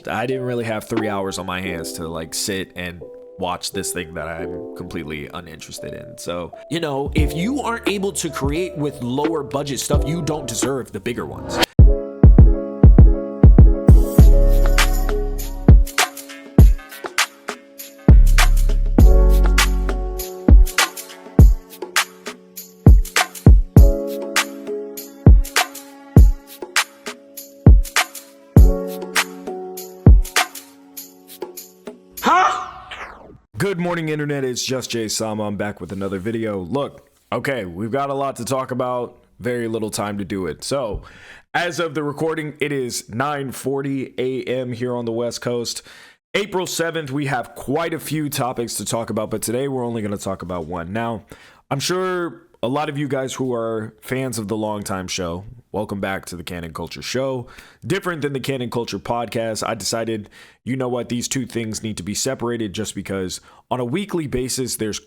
I didn't really have 3 hours on my hands to like sit and watch this thing that I'm completely uninterested in. So, you know, if you aren't able to create with lower budget stuff, you don't deserve the bigger ones. Good morning, internet. It's JustJaySama. I'm back with another video. Look, okay, we've got a lot to talk about, very little time to do it. So, as of the recording, it is 9:40 a.m. here on the West Coast. April 7th, we have quite a few topics to talk about, but today we're only going to talk about one. Now, I'm sure a lot of you guys who are fans of the Longtime Show, welcome back to the Canon Culture Show. Different than the Canon Culture Podcast, I decided, you know what, these two things need to be separated just because on a weekly basis, there's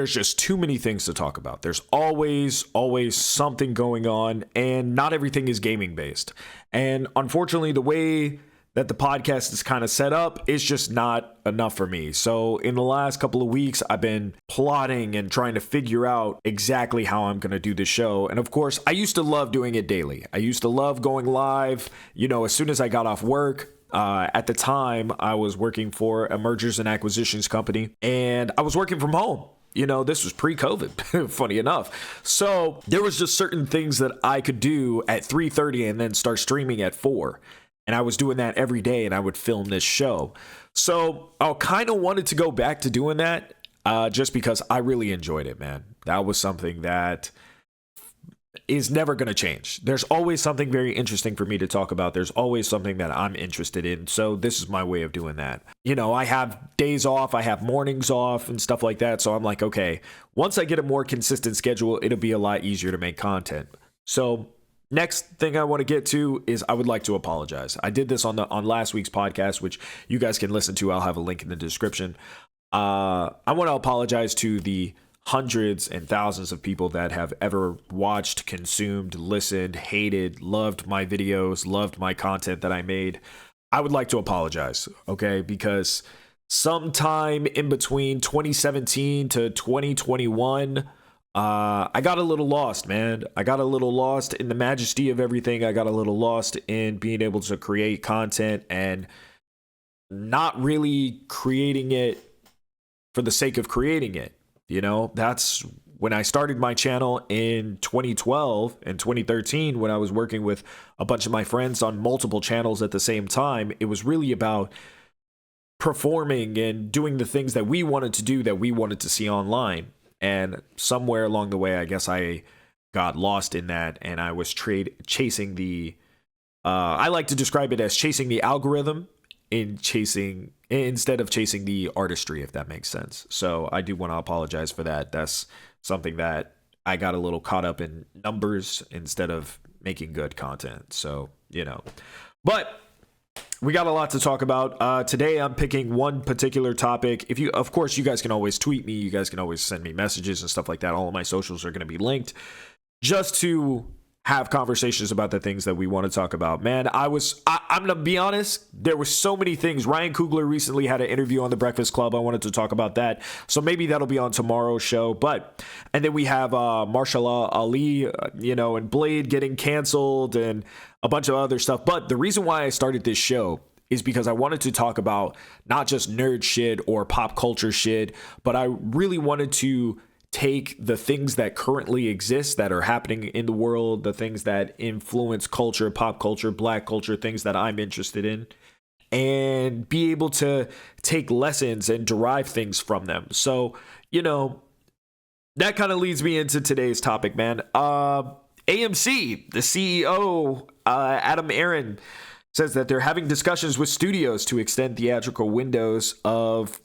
just too many things to talk about. There's always something going on, and not everything is gaming based. And unfortunately, the way that the podcast is kind of set up is just not enough for me. So in the last couple of weeks, I've been plotting and trying to figure out exactly how I'm going to do the show. And of course, I used to love doing it daily. I used to love going live, you know, as soon as I got off work. At the time, I was working for a mergers and acquisitions company, and I was working from home. You know, this was pre-COVID, funny enough. So there was just certain things that I could do at 3:30 and then start streaming at 4. And I was doing that every day, and I would film this show. So I kind of wanted to go back to doing that just because I really enjoyed it, man. That was something that is never going to change. There's always something very interesting for me to talk about. There's always something that I'm interested in. So this is my way of doing that. You know, I have days off, I have mornings off and stuff like that. So I'm like, okay, once I get a more consistent schedule, it'll be a lot easier to make content. So next thing I want to get to is I would like to apologize. I did this on last week's podcast, which you guys can listen to. I'll have a link in the description. I want to apologize to the hundreds and thousands of people that have ever watched, consumed, listened, hated, loved my videos, loved my content that I made. I would like to apologize, okay? Because sometime in between 2017 to 2021, I got a little lost, man. I got a little lost in the majesty of everything. I got a little lost in being able to create content and not really creating it for the sake of creating it. You know, that's when I started my channel in 2012 and 2013, when I was working with a bunch of my friends on multiple channels at the same time. It was really about performing and doing the things that we wanted to do, that we wanted to see online. And somewhere along the way, I guess I got lost in that, and I was chasing the, I like to describe it as chasing the algorithm instead of chasing the artistry, if that makes sense. So I do want to apologize for that. That's something that I got a little caught up in numbers instead of making good content. So, you know, but we got a lot to talk about. Today, I'm picking one particular topic. Of course, you guys can always tweet me. You guys can always send me messages and stuff like that. All of my socials are going to be linked just to have conversations about the things that we want to talk about. Man, I'm going to be honest. There were so many things. Ryan Coogler recently had an interview on The Breakfast Club. I wanted to talk about that. So maybe that'll be on tomorrow's show. And then we have Marshall Ali, and Blade getting canceled and a bunch of other stuff. But the reason why I started this show is because I wanted to talk about not just nerd shit or pop culture shit, but I really wanted to take the things that currently exist that are happening in the world, the things that influence culture, pop culture, black culture, things that I'm interested in, and be able to take lessons and derive things from them. So, you know, that kind of leads me into today's topic, man. AMC, the CEO, Adam Aron, says that they're having discussions with studios to extend theatrical windows of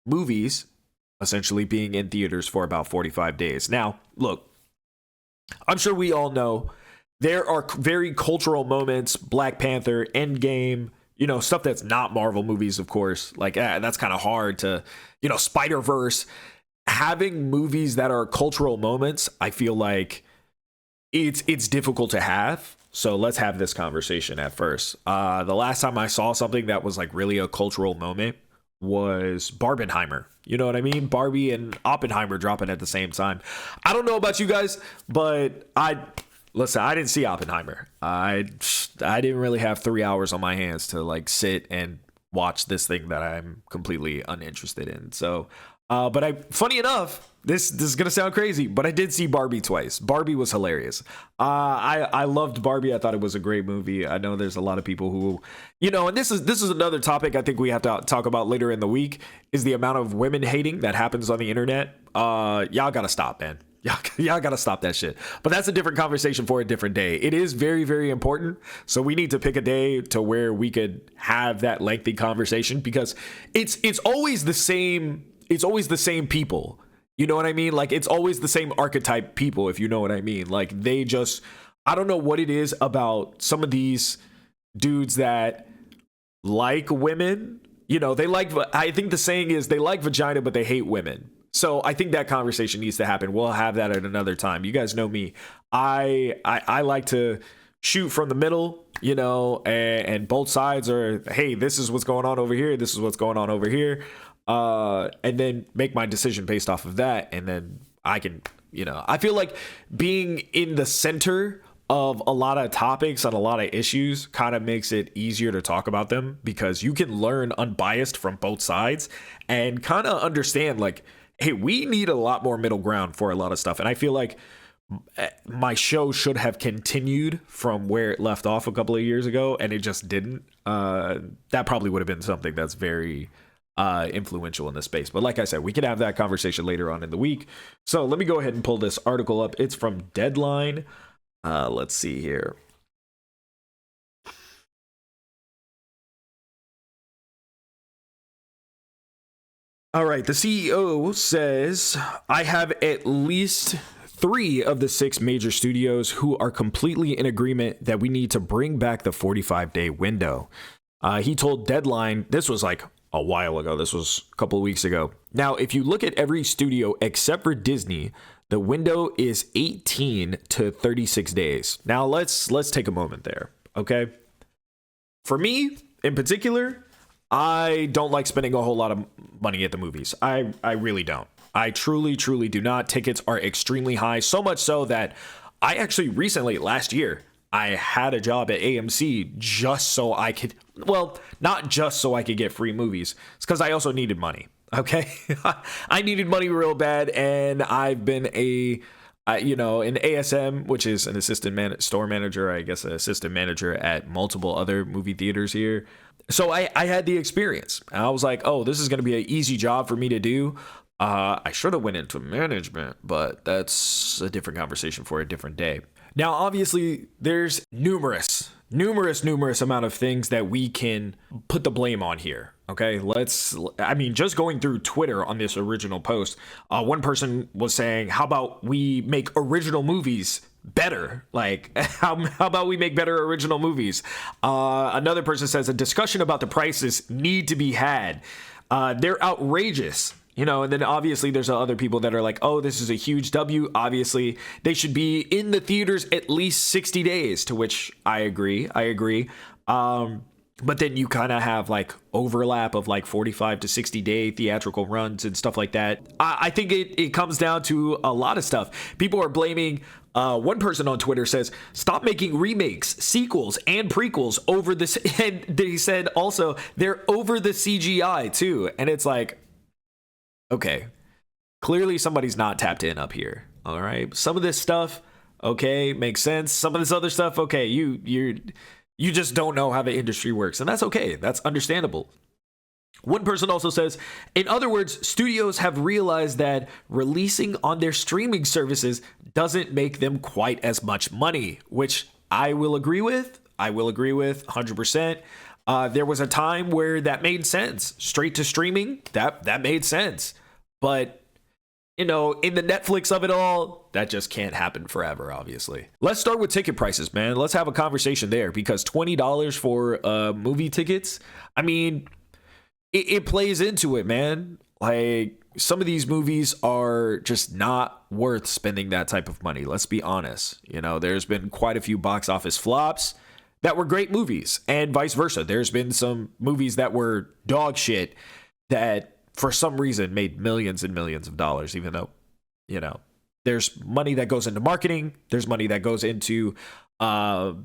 movies, essentially being in theaters for about 45 days. Now, look, I'm sure we all know there are very cultural moments, Black Panther, Endgame, stuff that's not Marvel movies, of course. Like, that's kind of hard to, Spider-Verse. Having movies that are cultural moments, I feel like it's difficult to have. So let's have this conversation at first. The last time I saw something that was like really a cultural moment was Barbenheimer. You know what I mean? Barbie and Oppenheimer dropping at the same time. I don't know about you guys, but listen, I didn't see Oppenheimer. I didn't really have 3 hours on my hands to like sit and watch this thing that I'm completely uninterested in. So, but funny enough, this is gonna sound crazy, but I did see Barbie twice. Barbie was hilarious. I loved Barbie. I thought it was a great movie. I know there's a lot of people who, and this is another topic I think we have to talk about later in the week, is the amount of women hating that happens on the internet. Y'all gotta stop, man. Y'all gotta stop that shit. But that's a different conversation for a different day. It is very, very important. So we need to pick a day to where we could have that lengthy conversation, because it's always the same. It's always the same people. You know what I mean? Like, it's always the same archetype people, if you know what I mean. Like, I don't know what it is about some of these dudes that like women. I think the saying is they like vagina, but they hate women. So I think that conversation needs to happen. We'll have that at another time. You guys know me. I like to shoot from the middle, and both sides are, hey, this is what's going on over here. This is what's going on over here. And then make my decision based off of that. And then I can, I feel like being in the center of a lot of topics on a lot of issues kind of makes it easier to talk about them, because you can learn unbiased from both sides and kind of understand, like, hey, we need a lot more middle ground for a lot of stuff. And I feel like my show should have continued from where it left off a couple of years ago, and it just didn't. That probably would have been something that's very influential in this space. But like I said, we can have that conversation later on in the week. So let me go ahead and pull this article up. It's from Deadline. Let's see here. All right, the CEO says, I have at least 3 of the 6 major studios who are completely in agreement that we need to bring back the 45-day window. He told Deadline, this was like a while ago, this was a couple of weeks ago. Now, if you look at every studio except for Disney, the window is 18 to 36 days. Now, let's take a moment there, okay? For me, in particular, I don't like spending a whole lot of money at the movies. I really don't. I truly, truly do not. Tickets are extremely high, so much so that I actually recently, last year, I had a job at AMC just so I could, well, not just so I could get free movies. It's because I also needed money, okay? I needed money real bad, and I've been an ASM, which is an store manager, I guess an assistant manager at multiple other movie theaters here. So I had the experience. And I was like, oh, this is going to be an easy job for me to do. I should have went into management, but that's a different conversation for a different day. Now, obviously, there's numerous amount of things that we can put the blame on here. Okay, just going through Twitter on this original post, one person was saying, how about we make original movies better? Like, how about we make better original movies? Another person says a discussion about the prices need to be had. They're outrageous. And then obviously there's other people that are like, oh, this is a huge W. Obviously, they should be in the theaters at least 60 days, to which I agree. But then you kind of have like overlap of like 45 to 60 day theatrical runs and stuff like that. I think it comes down to a lot of stuff. People are blaming, one person on Twitter says, stop making remakes, sequels, and prequels over this. And they said also they're over the CGI too. And it's like, okay, clearly somebody's not tapped in up here. All right. Some of this stuff, okay, makes sense. Some of this other stuff, okay, you just don't know how the industry works. And that's okay. That's understandable. One person also says, in other words, studios have realized that releasing on their streaming services doesn't make them quite as much money, which I will agree with. 100%. There was a time where that made sense. Straight to streaming, that made sense. But, in the Netflix of it all, that just can't happen forever, obviously. Let's start with ticket prices, man. Let's have a conversation there, because $20 for movie tickets, I mean, it plays into it, man. Like, some of these movies are just not worth spending that type of money. Let's be honest. You know, there's been quite a few box office flops that were great movies, and vice versa. There's been some movies that were dog shit that for some reason made millions and millions of dollars, even though, you know, there's money that goes into marketing. There's money that goes into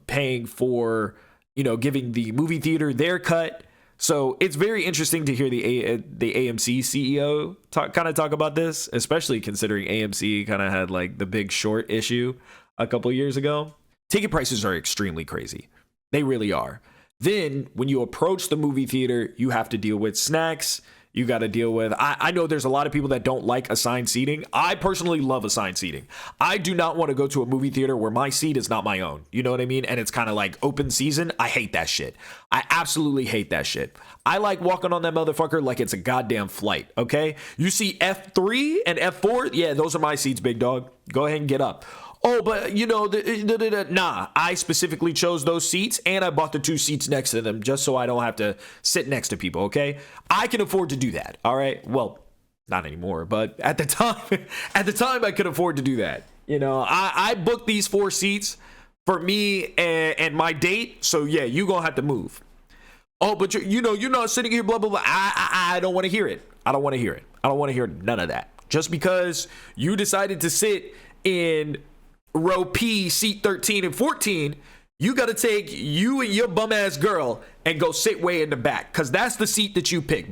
paying for, you know, giving the movie theater their cut. So it's very interesting to hear the AMC CEO talk about this, especially considering AMC kind of had like the Big Short issue a couple years ago. Ticket prices are extremely crazy. They really are. Then when you approach the movie theater, you have to deal with snacks. You got to deal with, I know there's a lot of people that don't like assigned seating. I personally love assigned seating. I do not want to go to a movie theater where my seat is not my own. You know what I mean? And it's kind of like open season. I hate that shit. I absolutely hate that shit. I like walking on that motherfucker like it's a goddamn flight, okay? You see F3 and F4? Yeah, those are my seats, big dog. Go ahead and get up. Oh, but you know, nah, I specifically chose those seats and I bought the 2 seats next to them just so I don't have to sit next to people, okay? I can afford to do that, all right? Well, not anymore, but at the time I could afford to do that. You know, I booked these 4 seats for me and my date, so yeah, you gonna have to move. Oh, but you're not sitting here, blah, blah, blah. I don't want to hear it. I don't want to hear it. I don't want to hear none of that. Just because you decided to sit in row P, seat 13 and 14, you got to take you and your bum ass girl and go sit way in the back, because that's the seat that you picked.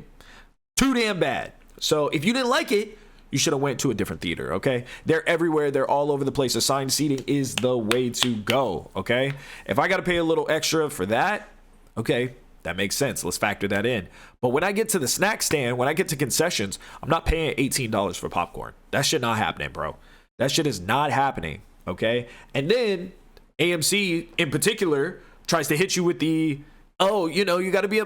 Too damn bad. So if you didn't like it, you should have went to a different theater, okay? They're everywhere. They're all over the place. Assigned seating is the way to go, okay? If I got to pay a little extra for that, okay, that makes sense. Let's factor that in. But when I get to the snack stand, when I get to concessions, I'm not paying $18 for popcorn. That shit not happening, bro. That shit is not happening. Okay. And then AMC in particular tries to hit you with the, oh, you know, you gotta be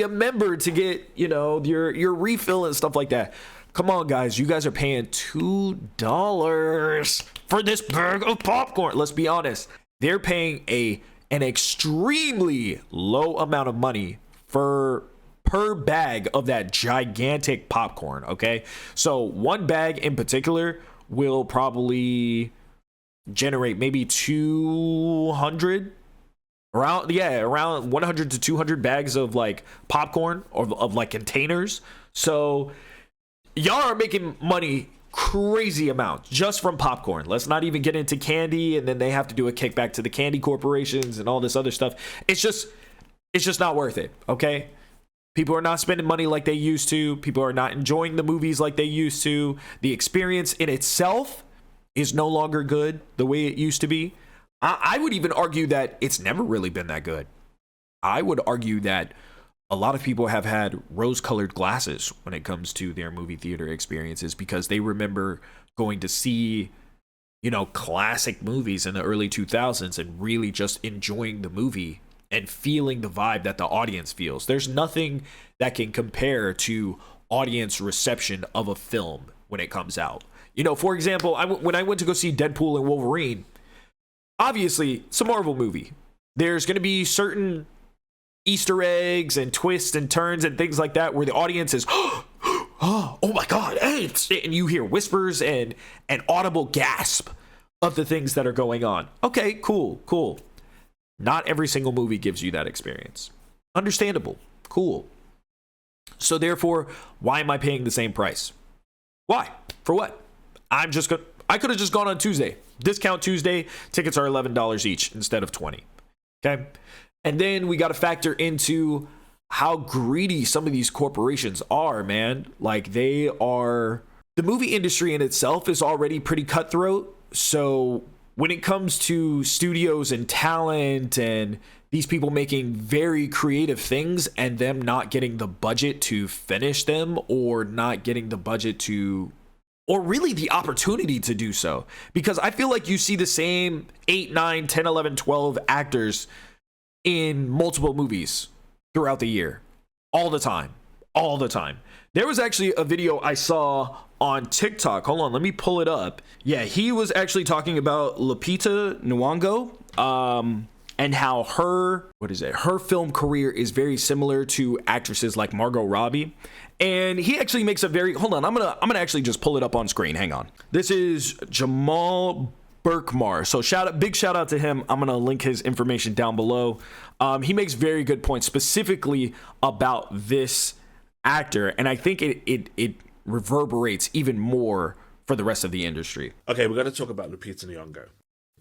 a member to get, you know, your refill and stuff like that. Come on, guys. You guys are paying $2 for this bag of popcorn. Let's be honest. They're paying an extremely low amount of money per bag of that gigantic popcorn. Okay. So one bag in particular will probably generate maybe 200 around 100 to 200 bags of like popcorn or of like containers. So y'all are making money crazy amounts just from popcorn. Let's not even get into candy, and then they have to do a kickback to the candy corporations and all this other stuff. It's just not worth it. Okay. People are not spending money like they used to. People are not enjoying the movies like they used to. The experience in itself is no longer good the way it used to be. I would even argue that it's never really been that good. I would argue that a lot of people have had rose-colored glasses when it comes to their movie theater experiences, because they remember going to see, you know, classic movies in the early 2000s and really just enjoying the movie and feeling the vibe that the audience feels. There's nothing that can compare to audience reception of a film when it comes out. You know, for example, when I went to go see Deadpool and Wolverine, obviously, it's a Marvel movie. There's going to be certain Easter eggs and twists and turns and things like that where the audience is, oh my God, hey, and you hear whispers and an audible gasp of the things that are going on. Okay, cool. Not every single movie gives you that experience. Understandable. Cool. So therefore, why am I paying the same price? Why? For what? I could have just gone on Tuesday. Discount Tuesday. Tickets are $11 each instead of $20. Okay. And then we got to factor into how greedy some of these corporations are, man. Like, they are, the movie industry in itself is already pretty cutthroat. So when it comes to studios and talent and these people making very creative things and them not getting the budget to finish them, or not getting the budget to, or really the opportunity to do so, because I feel like you see the same 8, 9, 10, 11, 12 actors in multiple movies throughout the year, all the time. There was actually a video I saw on TikTok. Hold on, let me pull it up. Yeah, he was actually talking about Lupita Nyong'o. and how her film career is very similar to actresses like Margot Robbie. And he actually makes a very, hold on, I'm gonna actually just pull it up on screen. Hang on. This is Jamal Burkmar. So big shout out to him. I'm gonna link his information down below. He makes very good points specifically about this actor, and I think it reverberates even more for the rest of the industry. Okay, we're going to talk about Lupita Nyong'o.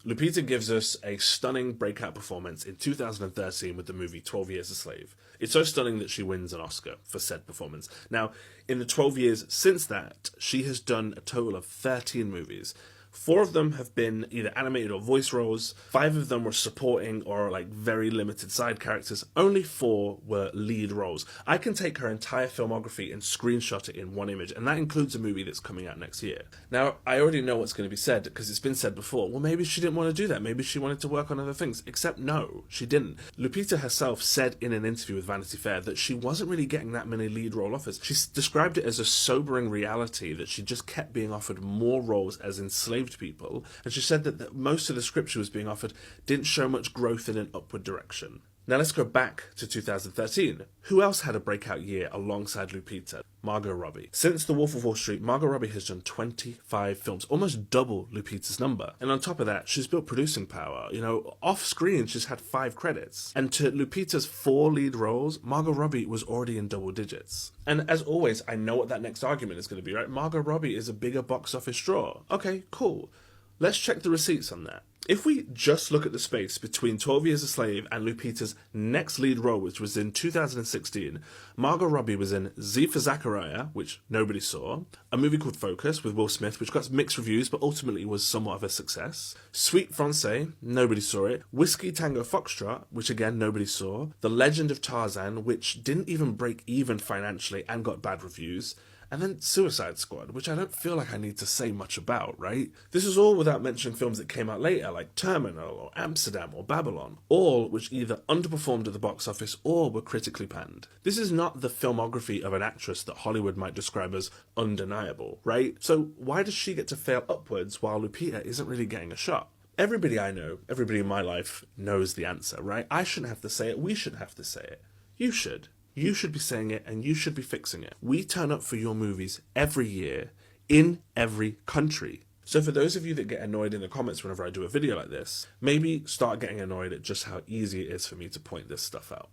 Lupita gives us a stunning breakout performance in 2013 with the movie 12 Years a Slave. It's so stunning that she wins an Oscar for said performance. Now, in the 12 years since that, she has done a total of 13 movies. 4 of them have been either animated or voice roles. 5 of them were supporting or like very limited side characters. Only 4 were lead roles. I can take her entire filmography and screenshot it in one image, and that includes a movie that's coming out next year. Now, I already know what's going to be said because it's been said before. Well, maybe she didn't want to do that. Maybe she wanted to work on other things. Except no, she didn't. Lupita herself said in an interview with Vanity Fair that she wasn't really getting that many lead role offers. She described it as a sobering reality that she just kept being offered more roles as enslaved people, and she said that most of the script she was being offered didn't show much growth in an upward direction. Now let's go back to 2013. Who else had a breakout year alongside Lupita? Margot Robbie. Since The Wolf of Wall Street, Margot Robbie has done 25 films, almost double Lupita's number. And on top of that, she's built producing power. You know, off screen, she's had 5 credits. And to Lupita's 4 lead roles, Margot Robbie was already in double digits. And as always, I know what that next argument is going to be, right? Margot Robbie is a bigger box office draw. Okay, cool. Let's check the receipts on that. If we just look at the space between 12 Years a Slave and Lupita's next lead role, which was in 2016, Margot Robbie was in Z for Zachariah, which nobody saw, a movie called Focus with Will Smith, which got mixed reviews but ultimately was somewhat of a success, Sweet Francais, nobody saw it, Whiskey Tango Foxtrot, which again nobody saw, The Legend of Tarzan, which didn't even break even financially and got bad reviews, and then Suicide Squad, which I don't feel like I need to say much about, right? This is all without mentioning films that came out later, like Terminal, or Amsterdam, or Babylon, all which either underperformed at the box office or were critically panned. This is not the filmography of an actress that Hollywood might describe as undeniable, right? So why does she get to fail upwards while Lupita isn't really getting a shot? Everybody I know, everybody in my life knows the answer, right? I shouldn't have to say it, we shouldn't have to say it. You should. You should be saying it and you should be fixing it. We turn up for your movies every year in every country. So for those of you that get annoyed in the comments whenever I do a video like this, maybe start getting annoyed at just how easy it is for me to point this stuff out.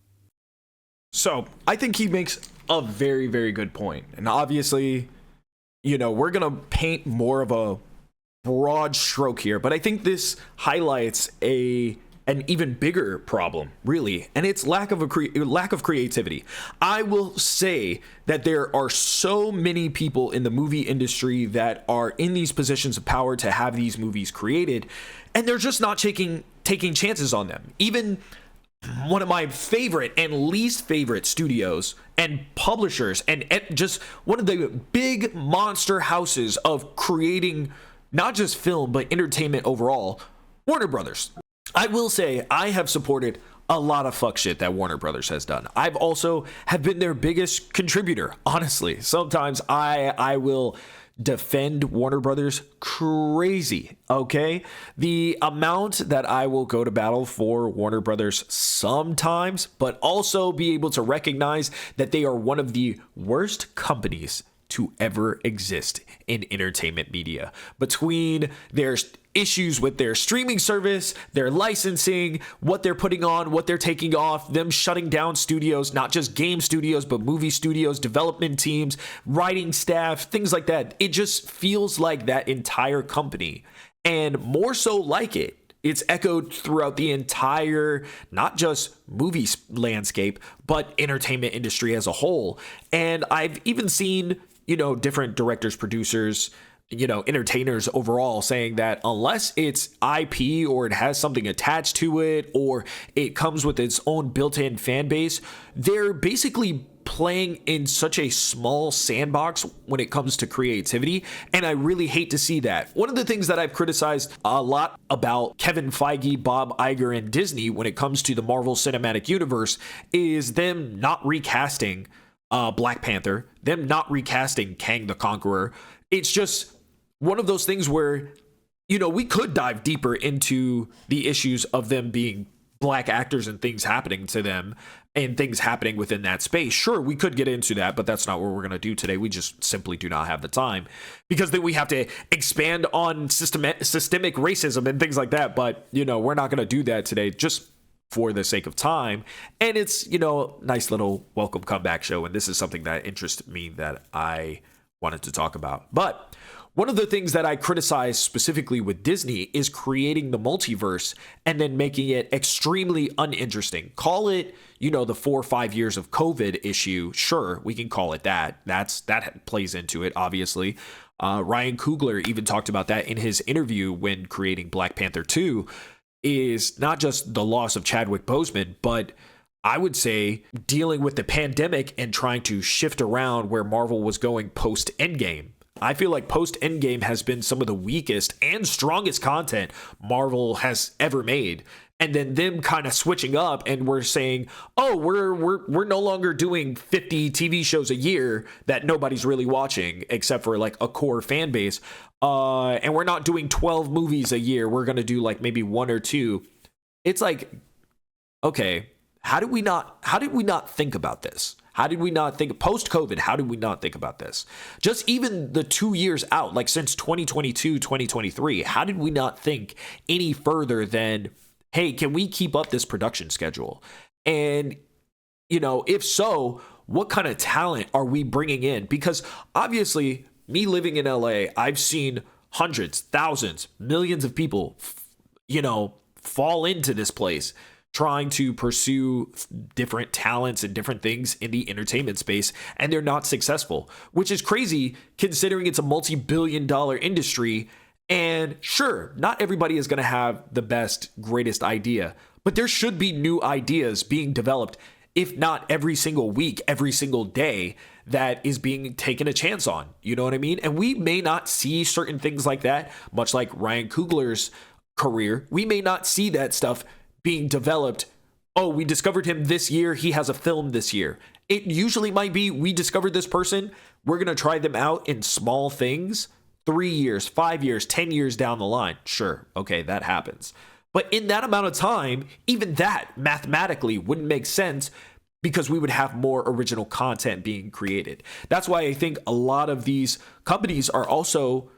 So I think he makes a very, very good point. And obviously, you know, we're going to paint more of a broad stroke here, but I think this highlights an even bigger problem, really, and it's lack of creativity. I will say that there are so many people in the movie industry that are in these positions of power to have these movies created, and they're just not taking chances on them. Even one of my favorite and least favorite studios and publishers, and just one of the big monster houses of creating not just film but entertainment overall, Warner Brothers. I will say I have supported a lot of fuck shit that Warner Brothers has done. I've also have been their biggest contributor, honestly. Sometimes I will defend Warner Brothers crazy, okay? The amount that I will go to battle for Warner Brothers sometimes, but also be able to recognize that they are one of the worst companies to ever exist in entertainment media. Between their issues with their streaming service, their licensing, what they're putting on, what they're taking off, them shutting down studios, not just game studios, but movie studios, development teams, writing staff, things like that. It just feels like that entire company, and more so like it's echoed throughout the entire, not just movie landscape, but entertainment industry as a whole. And I've even seen, you know, different directors, producers, you know, entertainers overall saying that unless it's IP or it has something attached to it or it comes with its own built-in fan base, they're basically playing in such a small sandbox when it comes to creativity, and I really hate to see that. One of the things that I've criticized a lot about Kevin Feige, Bob Iger, and Disney when it comes to the Marvel Cinematic Universe is them not recasting Black Panther, them not recasting Kang the Conqueror. It's just one of those things where, you know, we could dive deeper into the issues of them being black actors and things happening to them and things happening within that space. Sure, we could get into that, but that's not what we're going to do today. We just simply do not have the time, because then we have to expand on systemic racism and things like that. But, we're not going to do that today, just for the sake of time. And it's, nice little welcome comeback show. And this is something that interests me that I wanted to talk about. But one of the things that I criticize specifically with Disney is creating the multiverse and then making it extremely uninteresting. Call it, the 4 or 5 years of COVID issue. Sure, we can call it that. That plays into it, obviously. Ryan Coogler even talked about that in his interview when creating Black Panther 2, is not just the loss of Chadwick Boseman, but I would say dealing with the pandemic and trying to shift around where Marvel was going post Endgame. I feel like post Endgame has been some of the weakest and strongest content Marvel has ever made. And then them kind of switching up, and we're saying, oh, we're no longer doing 50 TV shows a year that nobody's really watching except for like a core fan base. And we're not doing 12 movies a year. We're going to do like maybe 1 or 2. It's like, okay, how did we not think about this? How did we not think post-COVID? How did we not think about this? Just even the 2 years out, like since 2022, 2023, how did we not think any further than, hey, can we keep up this production schedule? And, if so, what kind of talent are we bringing in? Because obviously, me living in LA, I've seen hundreds, thousands, millions of people, fall into this place trying to pursue different talents and different things in the entertainment space, and they're not successful, which is crazy considering it's a multi-billion-dollar industry. And sure, not everybody is going to have the best, greatest idea, but there should be new ideas being developed, if not every single week, every single day, that is being taken a chance on. You know what I mean? And we may not see certain things like that, much like Ryan Coogler's career. We may not see that stuff being developed. Oh, we discovered him this year. He has a film this year. It usually might be, we discovered this person. We're going to try them out in small things 3 years, 5 years, 10 years down the line. Sure. Okay, that happens. But in that amount of time, even that mathematically wouldn't make sense, because we would have more original content being created. That's why I think a lot of these companies are also,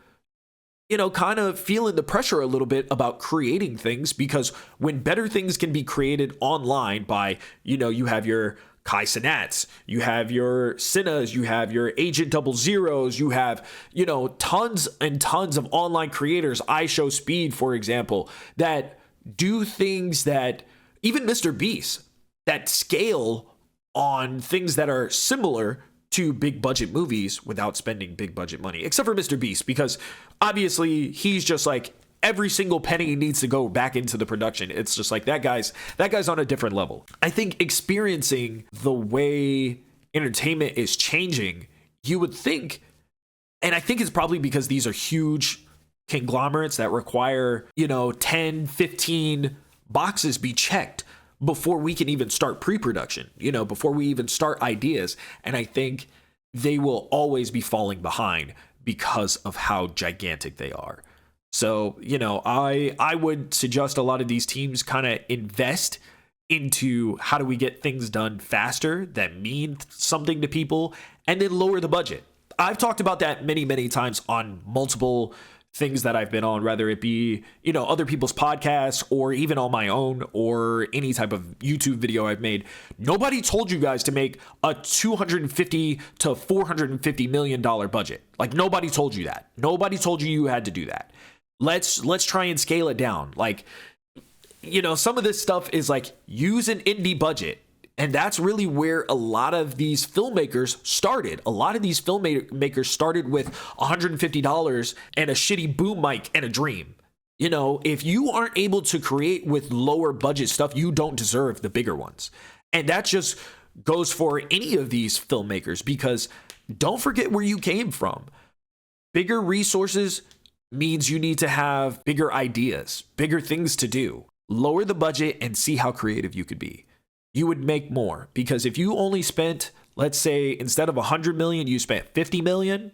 kind of feeling the pressure a little bit about creating things, because when better things can be created online by, you have your Kai Cenats, you have your Cinnas, you have your Agent 00s, you have, tons and tons of online creators, iShowSpeed, for example, that do things that even Mr. Beast, that scale on things that are similar to big budget movies without spending big budget money, except for Mr. Beast, because obviously he's just like, every single penny needs to go back into the production. It's just like that guy's on a different level. I think experiencing the way entertainment is changing, you would think, and I think it's probably because these are huge conglomerates that require, 10, 15 boxes be checked before we can even start pre-production, before we even start ideas. And I think they will always be falling behind because of how gigantic they are. So, I would suggest a lot of these teams kind of invest into how do we get things done faster that mean something to people, and then lower the budget. I've talked about that many, many times on multiple things that I've been on, whether it be, other people's podcasts or even on my own or any type of YouTube video I've made. Nobody told you guys to make a $250 to $450 million budget. Like, nobody told you that. Nobody told you had to do that. Let's try and scale it down. Like, some of this stuff is like, use an indie budget. And that's really where a lot of these filmmakers started. A lot of these filmmakers started with $150 and a shitty boom mic and a dream. If you aren't able to create with lower budget stuff, you don't deserve the bigger ones. And that just goes for any of these filmmakers, because don't forget where you came from. Bigger resources means you need to have bigger ideas, bigger things to do. Lower the budget and see how creative you could be. You would make more, because if you only spent, let's say, instead of 100 million, you spent 50 million,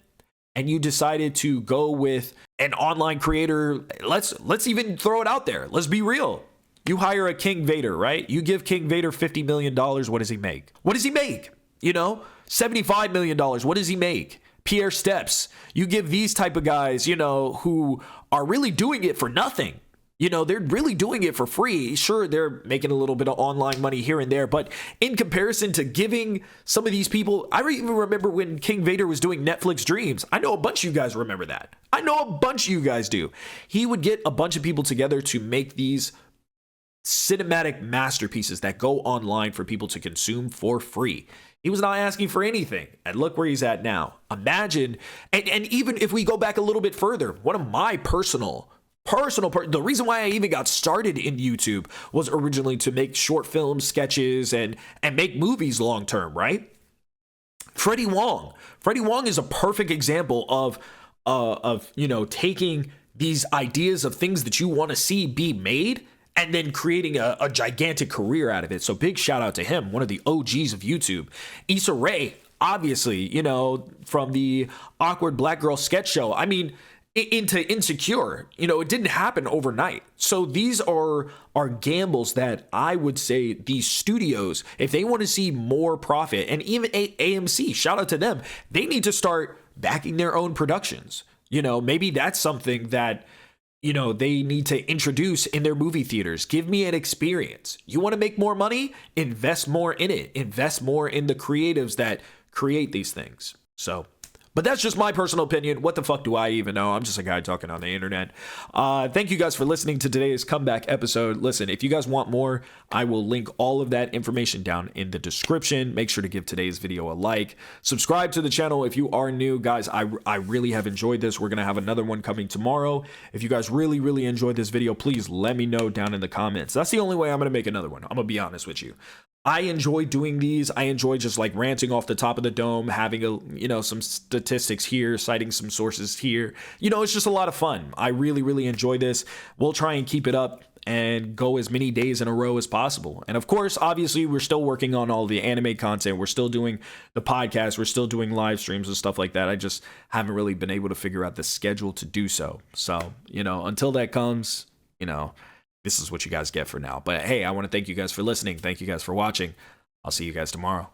and you decided to go with an online creator, let's even throw it out there. Let's be real. You hire a King Vader, right? You give King Vader $50 million. What does he make? What does he make? You know, $75 million. What does he make? Pierre Steps. You give these type of guys, you know, who are really doing it for nothing. You know, they're really doing it for free. Sure, they're making a little bit of online money here and there, but in comparison to giving some of these people, I even remember when King Vader was doing Netflix Dreams. I know a bunch of you guys remember that. I know a bunch of you guys do. He would get a bunch of people together to make these cinematic masterpieces that go online for people to consume for free. He was not asking for anything. And look where he's at now. Imagine, and even if we go back a little bit further, one of my the reason why I even got started in YouTube was originally to make short film sketches and make movies long term, right? Freddie Wong is a perfect example of you know, taking these ideas of things that you want to see be made and then creating a gigantic career out of it. So big shout out to him, one of the OGs of YouTube. Issa Rae, obviously, you know, from the Awkward Black Girl sketch show. I mean, into Insecure, you know, it didn't happen overnight. So these are gambles that I would say these studios, if they want to see more profit, and even AMC, shout out to them, they need to start backing their own productions. You know, maybe that's something that, you know, they need to introduce in their movie theaters. Give me an experience. You want to make more money? Invest more in it. Invest more in the creatives that create these things. So, but that's just my personal opinion. What the fuck do I even know? I'm just a guy talking on the internet. Thank you guys for listening to today's comeback episode. Listen, if you guys want more, I will link all of that information down in the description. Make sure to give today's video a like. Subscribe to the channel if you are new. Guys, I really have enjoyed this. We're going to have another one coming tomorrow. If you guys really, really enjoyed this video, please let me know down in the comments. That's the only way I'm going to make another one. I'm going to be honest with you. I enjoy doing these. I enjoy just like ranting off the top of the dome, having some statistics here, citing some sources here. You know, it's just a lot of fun. I really, really enjoy this. We'll try and keep it up and go as many days in a row as possible. And of course, obviously, we're still working on all the anime content. We're still doing the podcast. We're still doing live streams and stuff like that. I just haven't really been able to figure out the schedule to do so. So, you know, until that comes, you know, this is what you guys get for now. But hey, I want to thank you guys for listening. Thank you guys for watching. I'll see you guys tomorrow.